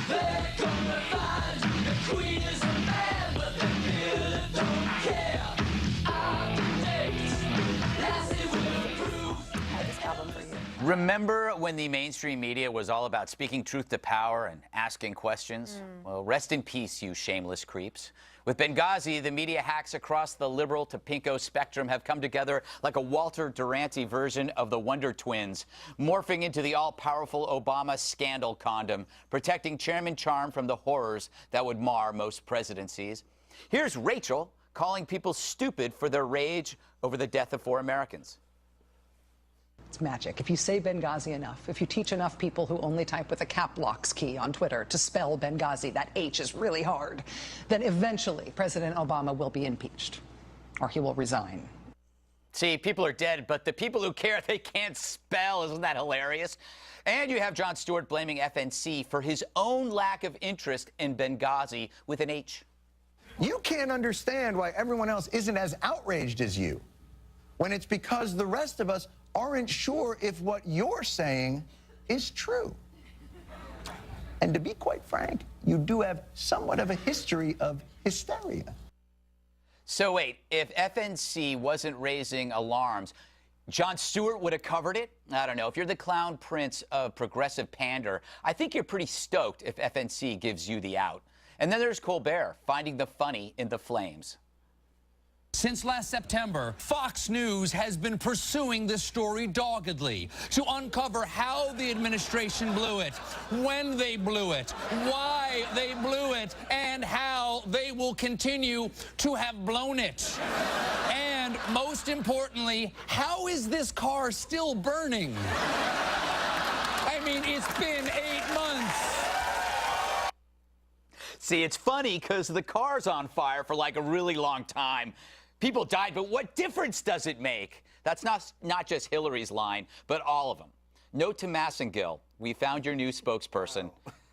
They're gonna find the queen is a man, but they really don't care. I predict Lassie will prove. I have this album for you. Remember when the mainstream media was all about speaking truth to power and asking questions? Well, rest in peace, you shameless creeps. With Benghazi, the media hacks across the liberal to pinko spectrum have come together like a Walter Duranty version of the Wonder Twins, morphing into the all-powerful Obama scandal condom, protecting Chairman Charm from the horrors that would mar most presidencies. Here's Rachel calling people stupid for their rage over the death of 4 Americans. It's magic. If you say Benghazi enough, if you teach enough people who only type with a cap locks key on Twitter to spell Benghazi, that H is really hard, then eventually President Obama will be impeached, or he will resign. See, people are dead, but the people who care, they can't spell. Isn't that hilarious? And you have Jon Stewart blaming FNC for his own lack of interest in Benghazi with an H. You can't understand why everyone else isn't as outraged as you, when it's because the rest of us aren't sure if what you're saying is true. And to be quite frank, you do have somewhat of a history of hysteria. So wait, if FNC wasn't raising alarms, Jon Stewart would have covered it? I don't know. If you're the clown prince of progressive pander, I think you're pretty stoked if FNC gives you the out. And then there's Colbert finding the funny in the flames. Since last September, Fox News has been pursuing this story doggedly to uncover how the administration blew it, when they blew it, why they blew it, and how they will continue to have blown it. And most importantly, how is this car still burning? I mean, it's been 8 months. See, it's funny because the car's on fire for like a really long time. People died, but what difference does it make? That's not just Hillary's line, but all of them. Note to Massengill, we found your new spokesperson.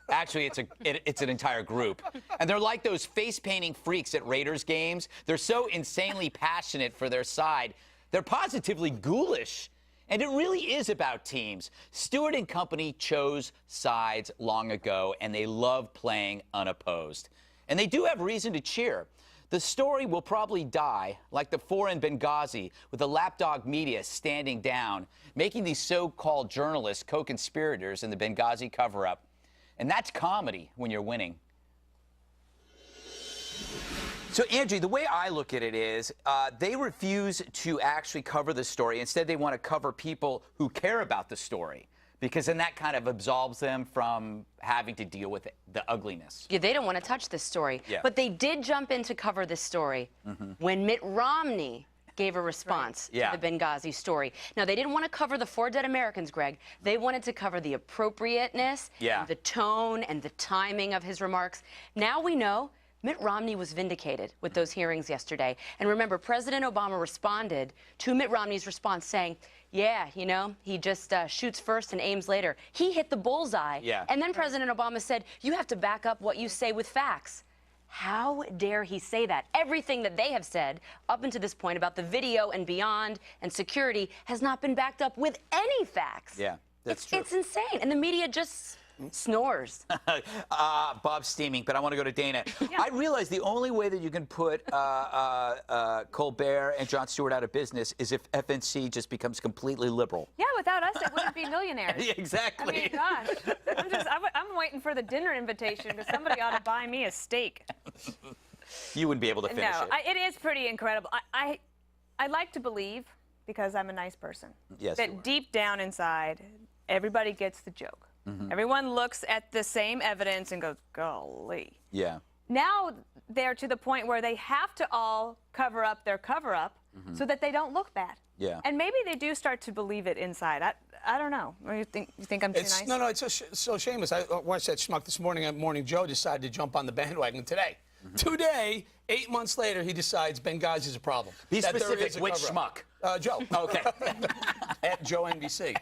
Actually, it's an entire group. And they're like those face-painting freaks at Raiders games. They're so insanely passionate for their side. They're positively ghoulish. And it really is about teams. Stewart and company chose sides long ago, and they love playing unopposed. And they do have reason to cheer. The story will probably die like the 4 in Benghazi, with the lapdog media standing down, making these so-called journalists co-conspirators in the Benghazi cover-up. And that's comedy when you're winning. So, Angie, the way I look at it is they refuse to actually cover the story. Instead, they want to cover people who care about the story, because then that kind of absolves them from having to deal with the ugliness. Yeah, they don't want to touch this story. Yeah. But they did jump in to cover this story when Mitt Romney gave a response to the Benghazi story. Now, they didn't want to cover the 4 dead Americans, Greg. They wanted to cover the appropriateness, and the tone, and the timing of his remarks. Now we know Mitt Romney was vindicated with those hearings yesterday. And remember, President Obama responded to Mitt Romney's response saying, yeah, you know, he just shoots first and aims later. He hit the bullseye. Yeah. And then President Obama said, you have to back up what you say with facts. How dare he say that? Everything that they have said up until this point about the video and beyond and security has not been backed up with any facts. Yeah, that's true. It's insane. And the media just snores. Bob's steaming, but I want to go to Dana. I realize the only way that you can put Colbert and Jon Stewart out of business is if FNC just becomes completely liberal. Yeah, without us, it wouldn't be millionaires. Exactly. I mean, gosh, I'm waiting for the dinner invitation because somebody ought to buy me a steak. You wouldn't be able to finish it. It is pretty incredible. I like to believe, because I'm a nice person, that deep down inside, everybody gets the joke. Everyone looks at the same evidence and goes, golly. Yeah. Now they're to the point where they have to all cover up their cover-up so that they don't look bad. Yeah. And maybe they do start to believe it inside. I don't know. You think I'm too nice? No, it's so shameless. I watched that schmuck this morning at Morning Joe decided to jump on the bandwagon today. Today, 8 months later, he decides Benghazi is a problem. Be specific. Which schmuck? Joe. Okay. At Joe NBC.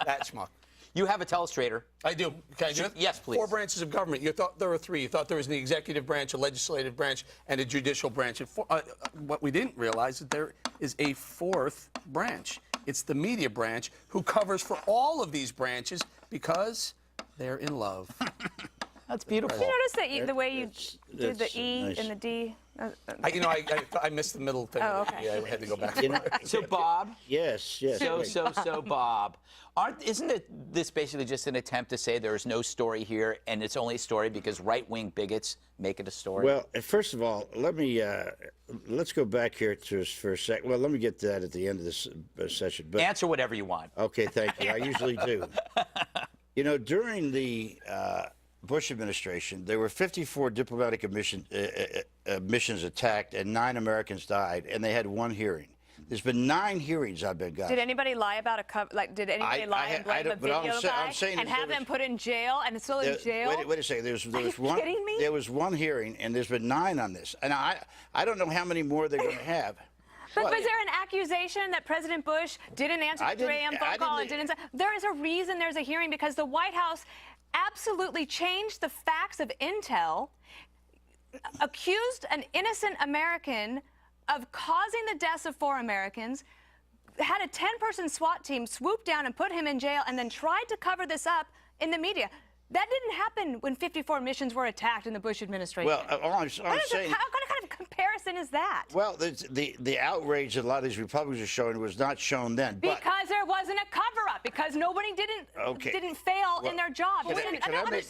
That schmuck. You have a telestrator. I do. Can I do it? Yes, please. 4 branches of government. You thought there were 3. You thought there was the executive branch, a legislative branch, and a judicial branch. And what we didn't realize is there is a 4th branch. It's the media branch, who covers for all of these branches because they're in love. That's beautiful. You notice that the way you did the E nice. and the D? I missed the middle thing. Oh, okay. Yeah, I had to go back. So, Bob. Yes. So, Bob. Isn't this basically just an attempt to say there is no story here, and it's only a story because right-wing bigots make it a story? Well, first of all, let's go back here for a sec. Well, let me get to that at the end of this session. But, answer whatever you want. Okay, thank you. I usually do. You know, during the Bush administration, there were 54 diplomatic missions attacked, and 9 Americans died, and they had 1 hearing. There's been 9 hearings on Benghazi. Did anybody lie about a cover? Like, did anybody lie and blame a video guy and have them put in jail and still in jail? Wait a second. There was one. Kidding me? There was 1 hearing, and there's been 9 on this, and I don't know how many more they're going to have. But was there an accusation that President Bush didn't answer the 3 a.m. phone call and didn't? There is a reason there's a hearing, because the White House absolutely changed the facts of intel, accused an innocent American of causing the deaths of 4 Americans, had a 10-person SWAT team swoop down and put him in jail, and then tried to cover this up in the media. That didn't happen when 54 missions were attacked in the Bush administration. Well, all I'm saying. What kind of comparison is that? Well, the outrage that a lot of these Republicans are showing was not shown then. Because there wasn't a cover-up. Because nobody didn't fail in their job. But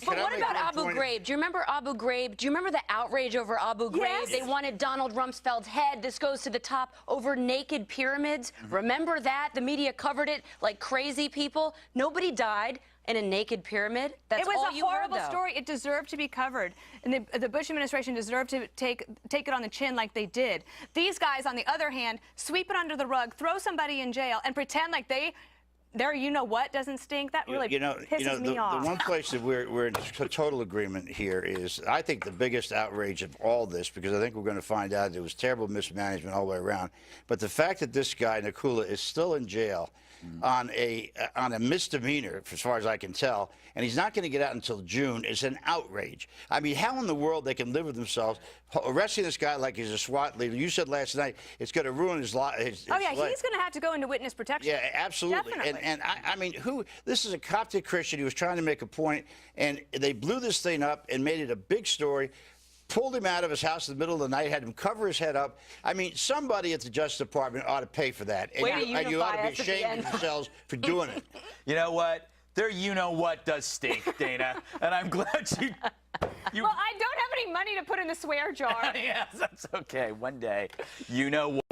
what about Abu Ghraib? Do you remember Abu Ghraib? Do you remember the outrage over Abu Ghraib? Yes. They wanted Donald Rumsfeld's head. This goes to the top over naked pyramids. Remember that? The media covered it like crazy people. Nobody died in a naked pyramid. That's all you heard, though. It was a horrible story. It deserved to be covered. And the Bush administration deserved to take it on the chin like they did. These guys, on the other hand, sweep it under the rug, throw somebody in jail, and pretend like their you-know-what doesn't stink. That really pisses me off. The one place that we're in total agreement here is, I think, the biggest outrage of all this, because I think we're going to find out it was terrible mismanagement all the way around. But the fact that this guy, Nakula, is still in jail on a misdemeanor, as far as I can tell, and he's not going to get out until June, is an outrage. I mean, how in the world they can live with themselves, arresting this guy like he's a SWAT leader? You said last night it's going to ruin his life. Oh, yeah, he's going to have to go into witness protection. Yeah, absolutely. Definitely. And I mean, this is a Coptic Christian who was trying to make a point, and they blew this thing up and made it a big story. Pulled him out of his house in the middle of the night, had him cover his head up. I mean, somebody at the Justice Department ought to pay for that. And you ought to be ashamed of yourselves for doing it. You know what? Their you-know-what does stink, Dana. And I'm glad you... Well, I don't have any money to put in the swear jar. Yes, that's okay. One day, you know what.